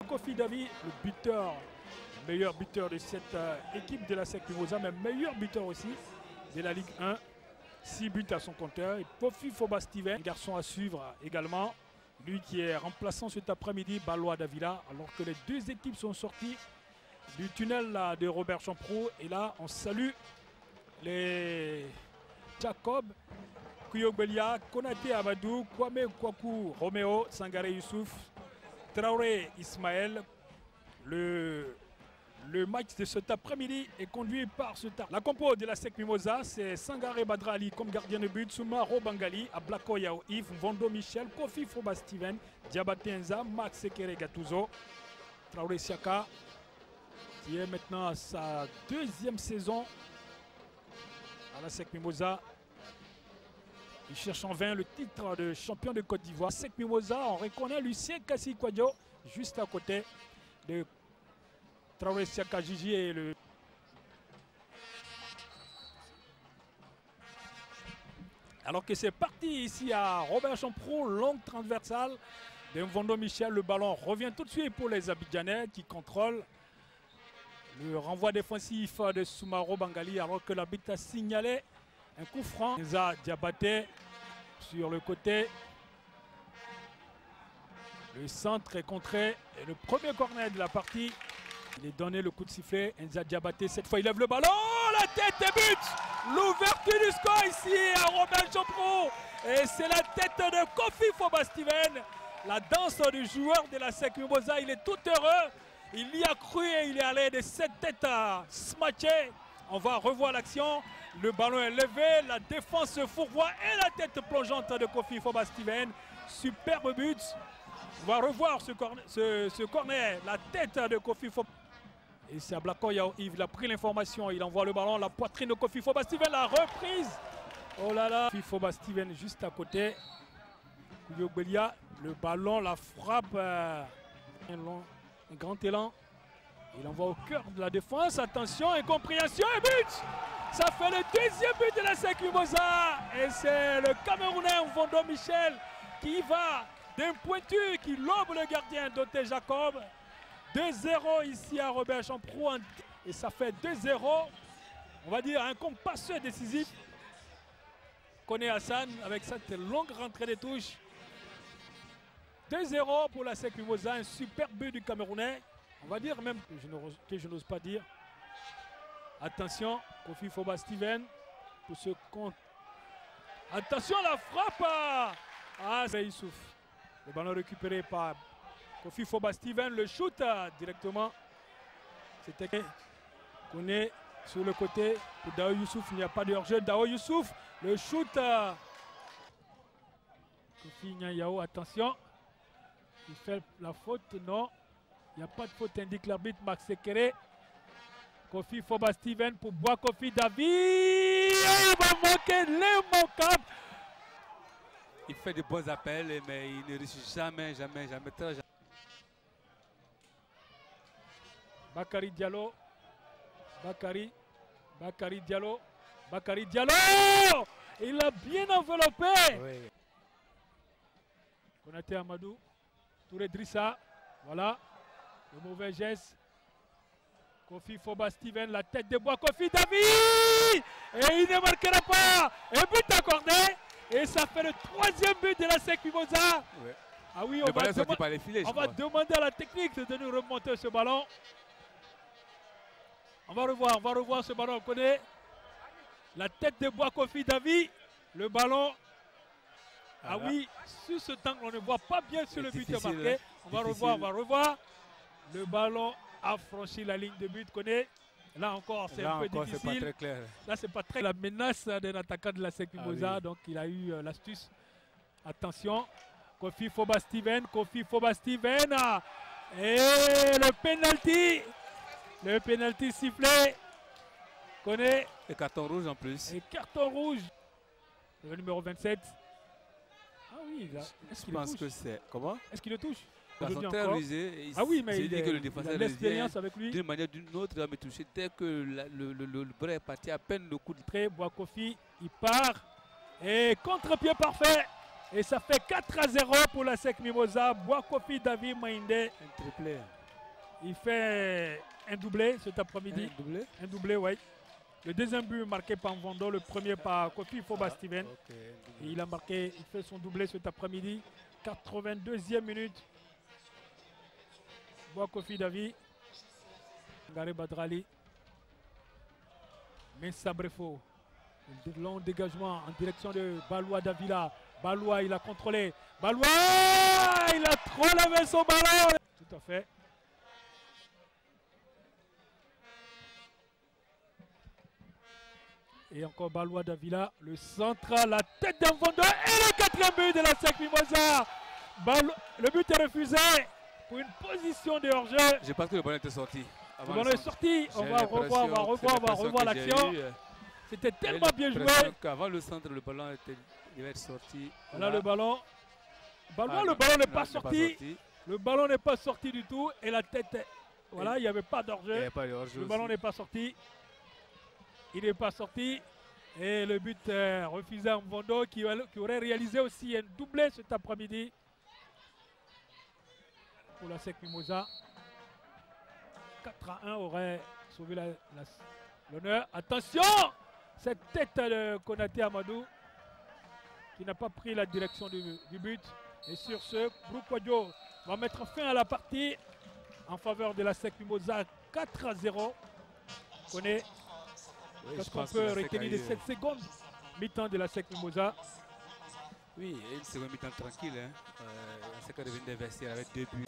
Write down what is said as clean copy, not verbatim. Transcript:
Kofi Davi, le buteur, meilleur buteur de cette équipe de la SEC Mimosa, mais meilleur buteur aussi de la Ligue 1. 6 buts à son compteur. Et Kofi Foba Steven, garçon à suivre également. Lui qui est remplaçant cet après-midi, Balois Davila, alors que les deux équipes sont sorties du tunnel là, de Robert Champrou. Et là, on salue les Jacob, Kuyobelia, Konaté Amadou, Kwame Kwaku, Roméo, Sangaré Youssouf, Traoré Ismaël. Le match de cet après-midi est conduit par ce tard. La compo de la SEC Mimosa, c'est Sangaré Badra Ali comme gardien de but, Soumaro Bangali, Ablako Yao Yves, Vondo Michel, Kofi Foba Steven, Diabaté Enza, Max Sekere Gattuso, Traoré Siaka, qui est maintenant à sa deuxième saison à la SEC Mimosa. Il cherche en vain le titre de champion de Côte d'Ivoire. SEC Mimosa, on reconnaît Lucien Kassi Kwadjo, juste à côté de Traoré Siaka Gigi et le... Alors que c'est parti ici à Robert Champrou, longue transversale de Mvondo Michel. Le ballon revient tout de suite pour les Abidjanais qui contrôlent le renvoi défensif de Soumaro Bangali, alors que l'arbitre a signalé un coup franc. Nza Diabaté sur le côté. Le centre est contré et le premier corner de la partie. Il est donné le coup de sifflet. Enza Diabaté, cette fois il lève le ballon. La tête et but. L'ouverture du score ici à Robert Champrou. Et c'est la tête de Kofi Foba Steven. La danse du joueur de la SEC Mimosa. Il est tout heureux. Il y a cru et il est allé de cette tête à smatcher. On va revoir l'action. Le ballon est levé. La défense se fourvoie et la tête plongeante de Kofi Foba Steven. Superbe but. On va revoir ce corner. La tête de Kofi Foba. Et c'est Ablako Yao Yves, il a pris l'information, il envoie le ballon, la poitrine de Kofi Foba Steven, la reprise. Oh là là, Kofi Foba Steven juste à côté. Kuyobelia, le ballon, la frappe, un grand élan. Il envoie au cœur de la défense, attention, incompréhension et but. Ça fait le deuxième but de la SEC Mimosa. Et c'est le Camerounais Mvondo Michel qui va d'un pointu, qui lobe le gardien Doté Jacob. 2-0 ici à Robert Champrou et ça fait 2-0, on va dire un compasseur décisif. Koné Hassan avec cette longue rentrée des touches. 2-0 pour la SEC Mimosa, un super but du Camerounais. On va dire même que je n'ose pas dire. Attention, Kofi Foba Steven pour ce compte. Attention la frappe. Ah, c'est Youssouf. Le ballon récupéré par Kofi Foba Steven, le shoot directement. C'était Koné sur le côté pour Dao Youssouf. Il n'y a pas de hors-jeu. Dao Youssouf, le shoot. Kofi Nyayao, attention. Il fait la faute. Non, il n'y a pas de faute, indique l'arbitre Max Sekere. Kofi Foba Steven pour Bois Kofi Davi. Il va manquer l'immanquable. Il fait de bons appels, mais il ne réussit jamais. Bakary Diallo, Bakary Diallo, il a bien enveloppé. Oui. Konaté Amadou, Touré Drissa, voilà, le mauvais geste. Kofi Foba Steven, la tête de Bois Kofi Davi, et il ne marquera pas. Et but accordé, et ça fait le troisième but de la SEC Mimosa. Oui. Ah oui, on va demander à la technique de nous remonter ce ballon. On va revoir ce ballon. On connaît la tête de Bois Kofi Davi. Le ballon. Ah oui, sur ce temps, on ne voit pas bien sur le but marqué. On va revoir. Le ballon a franchi la ligne de but. Connaît. Là encore, c'est un peu difficile. Pas très clair. Là, c'est pas très. La menace d'un attaquant de la SEC Mimosa. Oui. Donc, il a eu l'astuce. Attention. Kofi Foba Steven. Et le penalty. Le penalty sifflé. Connaît. Et carton rouge en plus. Et carton rouge. Le numéro 27. Ah oui, là. Je pense que c'est. Comment? Est-ce qu'il le touche? Ils sont très rusés. Ah oui, mais il dit que le a défenseur l'expérience avec lui. d'une manière ou d'une autre, il va me toucher. Dès que le bras est parti, à peine le coup de Très Boakofi, il part. Et contre-pied parfait. Et ça fait 4-0 pour la SEC Mimosa. Boakofi David Maïnde. un triplé. Il fait un doublé cet après-midi. Un doublé, oui. Le deuxième but marqué par Mvondo, le premier par Kofi Foba Steven. Okay, et il a marqué, il fait son doublé cet après-midi. 82e minute. Boakofi David. Ngare Badrali. Messa Brefo. Un long dégagement en direction de Baloua Davila. Baloua, il a contrôlé. Baloua, il a trop lavé son ballon. Tout à fait. Et encore Baloua Davila, le central, la tête d'Mvondo et le quatrième but de la SEC Mimosa. Le but est refusé pour une position de hors-jeu. Je pense que le ballon était sorti. Le ballon est sorti, on va revoir l'action. C'était tellement bien joué. Avant le centre, le ballon devait être sorti. Voilà le ballon. Le ballon n'est pas sorti. Le ballon n'est pas sorti du tout. Et la tête, voilà, il n'y avait pas d'hors-jeu. Le ballon n'est pas sorti. Il n'est pas sorti. Et le but refusé à Mvondo qui aurait réalisé aussi un doublé cet après-midi. Pour la SEC Mimosa. 4-1 aurait sauvé l'honneur. Attention! Cette tête de Konaté Amadou qui n'a pas pris la direction du but. Et sur ce, Broukwadjo va mettre fin à la partie en faveur de la SEC Mimosa 4-0. Connaît. Est-ce qu'on peut retenir les 7 secondes mi-temps de la SEC Mimosa? Oui, une seconde mi-temps tranquille. La SEC a devenu des vestiaires avec 2 buts.